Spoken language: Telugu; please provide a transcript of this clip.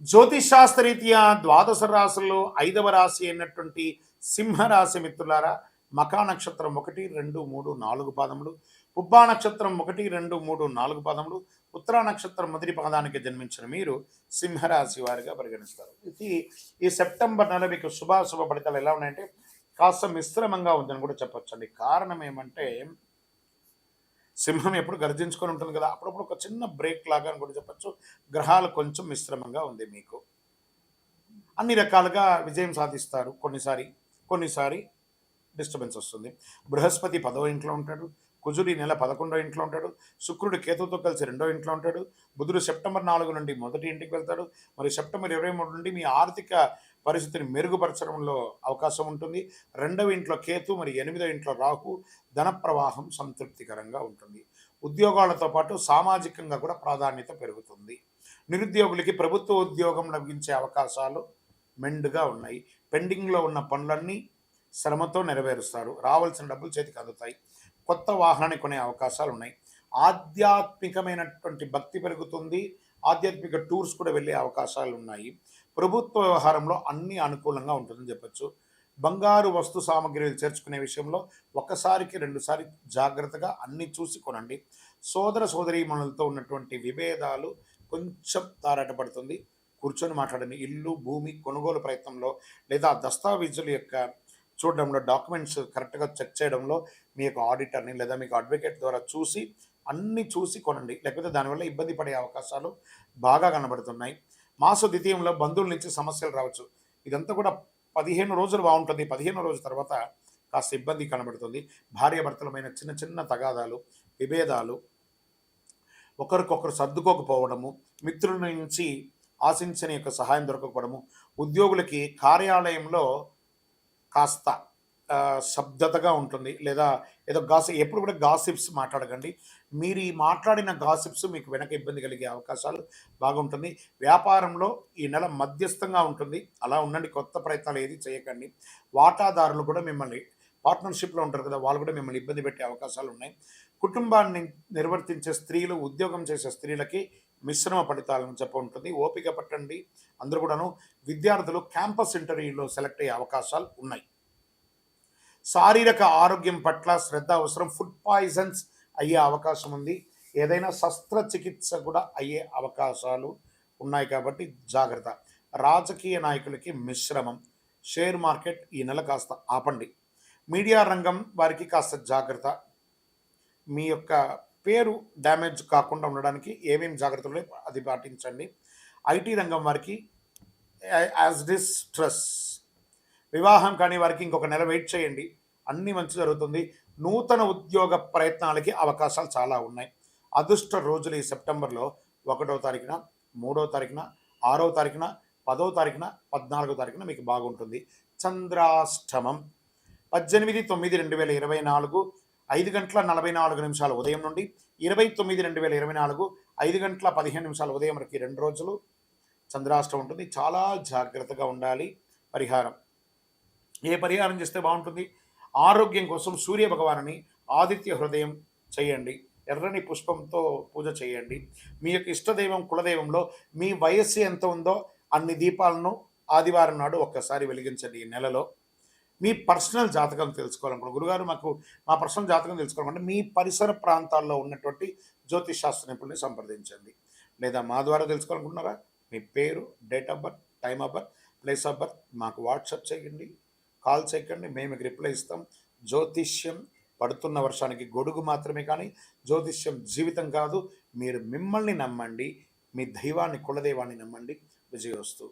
జ్యోతిషాస్త్రరీత్యా ద్వాదశ రాశుల్లో 5వ రాశి అయినటువంటి సింహరాశి మిత్రులారా, మకా నక్షత్రం 1, 2, 3, 4 పాదములు, పుబ్బా నక్షత్రం 1, 2, 3, 4 పాదములు, ఉత్తరా నక్షత్రం మొదటి పాదానికి జన్మించిన మీరు సింహరాశి వారిగా పరిగణిస్తారు. ఈ సెప్టెంబర్ నెల మీకు శుభాశుభ ఫలితాలు ఎలా ఉన్నాయంటే కాస్త మిశ్రమంగా ఉందని కూడా చెప్పొచ్చండి. కారణం ఏమంటే సింహం ఎప్పుడు గర్జించుకొని ఉంటుంది కదా, అప్పుడప్పుడు ఒక చిన్న బ్రేక్ లాగా అని కూడా చెప్పచ్చు. గ్రహాలు కొంచెం మిశ్రమంగా ఉంది మీకు. అన్ని రకాలుగా విజయం సాధిస్తారు. కొన్నిసారి డిస్టర్బెన్స్ వస్తుంది. బృహస్పతి 10వ ఇంట్లో ఉంటాడు, కుజుడు ఈ నెల 11వ ఇంట్లో ఉంటాడు, శుక్రుడు కేతుతో కలిసి 2వ ఇంట్లో ఉంటాడు, బుధుడు సెప్టెంబర్ 4 నుండి మొదటి ఇంటికి వెళ్తాడు, మరి సెప్టెంబర్ 23 నుండి మీ ఆర్థిక పరిస్థితిని మెరుగుపరచడంలో అవకాశం ఉంటుంది. 2వ ఇంట్లో కేతు, మరి 8వ ఇంట్లో రాహు. ధన ప్రవాహం సంతృప్తికరంగా ఉంటుంది. ఉద్యోగాలతో పాటు సామాజికంగా కూడా ప్రాధాన్యత పెరుగుతుంది. నిరుద్యోగులకి ప్రభుత్వ ఉద్యోగం లభించే అవకాశాలు మెండుగా ఉన్నాయి. పెండింగ్లో ఉన్న పనులన్నీ శ్రమతో నెరవేరుస్తారు. రావాల్సిన డబ్బులు చేతికి అందుతాయి. కొత్త వాహనాన్ని కొనే అవకాశాలు ఉన్నాయి. ఆధ్యాత్మికమైనటువంటి భక్తి పెరుగుతుంది. ఆధ్యాత్మిక టూర్స్ కూడా వెళ్ళే అవకాశాలు ఉన్నాయి. ప్రభుత్వ వ్యవహారంలో అన్ని అనుకూలంగా ఉంటుందని చెప్పచ్చు. బంగారు వస్తు సామగ్రిలు చేర్చుకునే విషయంలో ఒకసారికి 2 సారి జాగ్రత్తగా అన్ని చూసి కొనండి. సోదర సోదరీమణులతో ఉన్నటువంటి విభేదాలు కొంచెం తారాటపడుతుంది. కూర్చొని మాట్లాడండి. ఇల్లు, భూమి కొనుగోలు ప్రయత్నంలో లేదా దస్తావేజుల యొక్క చూడడంలో, డాక్యుమెంట్స్ కరెక్ట్గా చెక్ చేయడంలో మీ యొక్క ఆడిటర్ని లేదా మీకు అడ్వకేట్ ద్వారా అన్నీ చూసి కొనండి. లేకపోతే దానివల్ల ఇబ్బంది పడే అవకాశాలు బాగా కనబడుతున్నాయి. మాస ద్వితీయంలో బంధువుల నుంచి సమస్యలు రావచ్చు. ఇదంతా కూడా 15 రోజులు బాగుంటుంది. 15వ రోజు తర్వాత కాస్త ఇబ్బంది కనబడుతుంది. భార్యాభర్తలమైన చిన్న చిన్న తగాదాలు, విభేదాలు, ఒకరికొకరు సర్దుకోకపోవడము, మిత్రుల నుంచి ఆశించిన యొక్క సహాయం దొరకకపోవడము, ఉద్యోగులకి కార్యాలయంలో కాస్త శబ్దతగా ఉంటుంది. లేదా ఏదో ఎప్పుడు కూడా గాసిప్స్ మాట్లాడకండి. మీరు ఈ మాట్లాడిన గాసిప్స్ మీకు వెనక ఇబ్బంది కలిగే అవకాశాలు బాగుంటుంది. వ్యాపారంలో ఈ నెల మధ్యస్థంగా ఉంటుంది. అలా ఉండండి. కొత్త ప్రయత్నాలు ఏది చేయకండి. వాటాదారులు కూడా మిమ్మల్ని పార్ట్నర్షిప్లో ఉంటారు కదా, వాళ్ళు కూడా మిమ్మల్ని ఇబ్బంది పెట్టే అవకాశాలు ఉన్నాయి. కుటుంబాన్ని నిర్వర్తించే స్త్రీలు, ఉద్యోగం చేసే స్త్రీలకి మిశ్రమ ఫలితాలను ఉంటుంది. ఓపిక పట్టండి. అందరూ కూడాను విద్యార్థులు క్యాంపస్ ఇంటర్వ్యూలో సెలెక్ట్ అయ్యే అవకాశాలు ఉన్నాయి. శారీరక ఆరోగ్యం పట్ల శ్రద్ధ అవసరం. ఫుడ్ పాయిజన్స్ అయ్యే అవకాశం ఉంది. ఏదైనా శస్త్రచికిత్స కూడా అయ్యే అవకాశాలు ఉన్నాయి కాబట్టి జాగ్రత్త. రాజకీయ నాయకులకి మిశ్రమం. షేర్ మార్కెట్ ఈ నెల కాస్త ఆపండి. మీడియా రంగం వారికి కాస్త జాగ్రత్త. మీ యొక్క పేరు డ్యామేజ్ కాకుండా ఉండడానికి ఏమేమి జాగ్రత్తలు అది పాటించండి. ఐటీ రంగం వారికి యాజ్ డిస్ స్ట్రెస్. వివాహం కానీ వారికి ఇంకొక నెల వెయిట్ చేయండి. అన్నీ మంచి జరుగుతుంది. నూతన ఉద్యోగ ప్రయత్నాలకి అవకాశాలు చాలా ఉన్నాయి. అదృష్ట రోజులు ఈ సెప్టెంబర్లో 1వ తారీఖున, 3వ తారీఖున, 6వ తారీఖున, 10వ తారీఖున, 14వ తారీఖున మీకు బాగుంటుంది. చంద్రాష్టమం 18/9/2024 5:44 ఉదయం నుండి 20/9/2024 5:15 ఉదయం వరకు 2 రోజులు చంద్రాష్టమం ఉంటుంది. చాలా జాగ్రత్తగా ఉండాలి. పరిహారం ఏ పరిహారం చేస్తే బాగుంటుంది? ఆరోగ్యం కోసం సూర్య భగవానుని ఆదిత్య హృదయం చేయండి. ఎర్రని పుష్పంతో పూజ చేయండి. మీ యొక్క ఇష్టదైవం కులదైవంలో మీ వయస్సు ఎంత ఉందో అన్ని దీపాలను ఆదివారం నాడు ఒక్కసారి వెలిగించండి. ఈ నెలలో మీ పర్సనల్ జాతకం తెలుసుకోవాలనుకుంటున్నారు, గురుగారు మాకు మా పర్సనల్ జాతకం తెలుసుకోవాలంటే మీ పరిసర ప్రాంతాల్లో ఉన్నటువంటి జ్యోతిష్ శాస్త్ర నిపుణుల్ని సంప్రదించండి. లేదా మా ద్వారా తెలుసుకోవాలనుకుంటున్నారా? మీ పేరు, date of birth, time of birth, place of birth మాకు వాట్సాప్ చేయండి, కాల్ చేయకండి. మేము మీకు రిప్లై ఇస్తాం. జ్యోతిష్యం పడుతున్న వర్షానికి గొడుగు మాత్రమే, కానీ జ్యోతిష్యం జీవితం కాదు. మీరు మిమ్మల్ని నమ్మండి, మీ దైవాన్ని, కులదైవాన్ని నమ్మండి. విజయోస్తు.